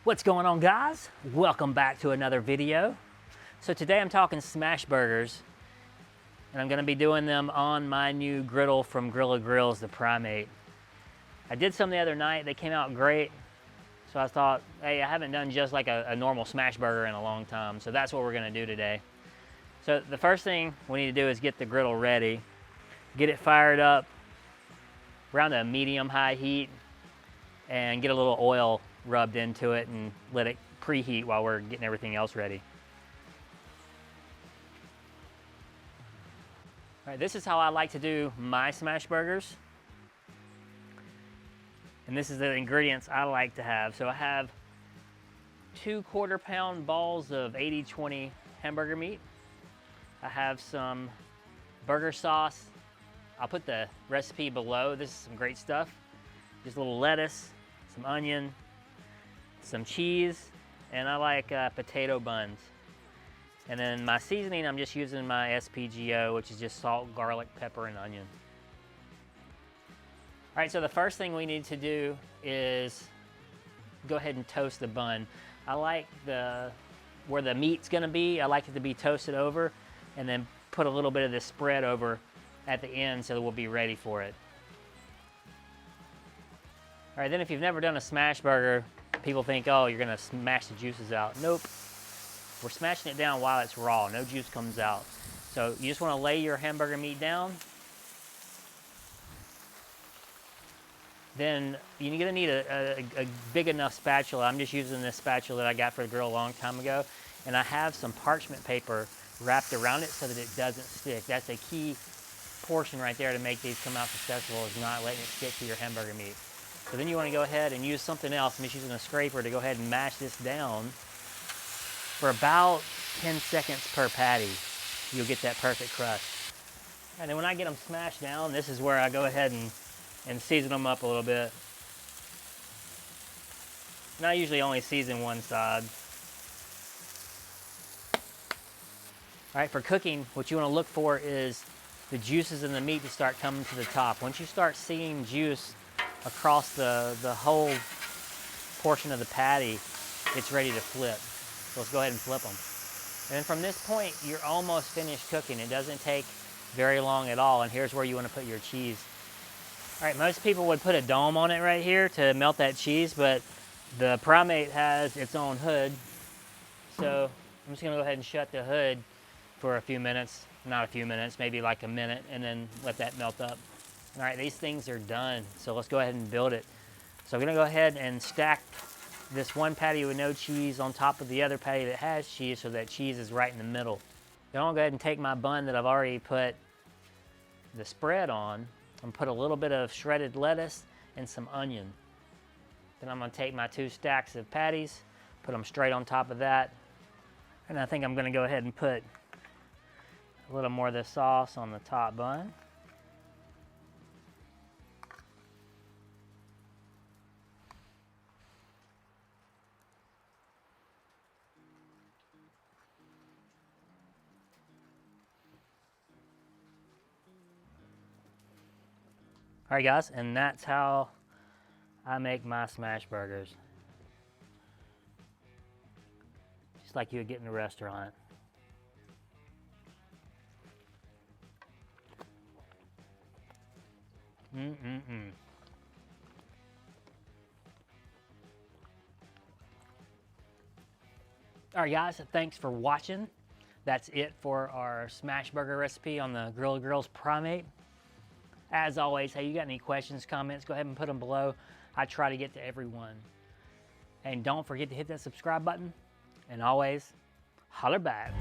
What's going on, guys? Welcome back to another video. So today I'm talking smash burgers, and I'm gonna be doing them on my new griddle from Grilla Grills, the Primate. I did some the other night, they came out great. So I thought, hey, I haven't done just like a normal smash burger in a long time, so that's what we're gonna do today. So the first thing we need to do is get the griddle ready, get it fired up around a medium-high heat, and get a little oil rubbed into it and let it preheat while we're getting everything else ready. All right, this is how I like to do my smash burgers. And this is the ingredients I like to have. So I have 2 quarter-pound balls of 80/20 hamburger meat. I have some burger sauce. I'll put the recipe below. This is some great stuff. Just a little lettuce, some onion, some cheese, and I like potato buns. And then my seasoning, I'm just using my SPGO, which is just salt, garlic, pepper, and onion. All right, so the first thing we need to do is go ahead and toast the bun. I like where the meat's gonna be, I like it to be toasted over, and then put a little bit of this spread over at the end so that we'll be ready for it. All right, then if you've never done a smash burger, people think, oh, you're gonna smash the juices out. Nope, we're smashing it down while it's raw, no juice comes out. So you just wanna lay your hamburger meat down. Then you're gonna need a big enough spatula. I'm just using this spatula that I got for the grill a long time ago. And I have some parchment paper wrapped around it so that it doesn't stick. That's a key portion right there to make these come out successful, is not letting it stick to your hamburger meat. So then you wanna go ahead and use something else. I'm just using a scraper to go ahead and mash this down for about 10 seconds per patty. You'll get that perfect crust. And then when I get them smashed down, this is where I go ahead and season them up a little bit. And I usually only season one side. All right, for cooking, what you want to look for is the juices in the meat to start coming to the top. Once you start seeing juice across the whole portion of the patty, it's ready to flip. So let's go ahead and flip them. And then from this point, you're almost finished cooking. It doesn't take very long at all. And here's where you want to put your cheese. All right, most people would put a dome on it right here to melt that cheese, but the Primate has its own hood. So I'm just gonna go ahead and shut the hood for a few minutes, not a few minutes, maybe like a minute, and then let that melt up. All right, these things are done, so let's go ahead and build it. So I'm gonna go ahead and stack this one patty with no cheese on top of the other patty that has cheese so that cheese is right in the middle. Then I'll go ahead and take my bun that I've already put the spread on and put a little bit of shredded lettuce and some onion. Then I'm gonna take my 2 stacks of patties, put them straight on top of that. And I think I'm gonna go ahead and put a little more of this sauce on the top bun. All right, guys, and that's how I make my smash burgers. Just like you would get in a restaurant. All right, guys, thanks for watching. That's it for our smash burger recipe on the Grilla Grills Primate. As always, hey, you got any questions, comments, go ahead and put them below. I try to get to everyone. And don't forget to hit that subscribe button. And always, holler back.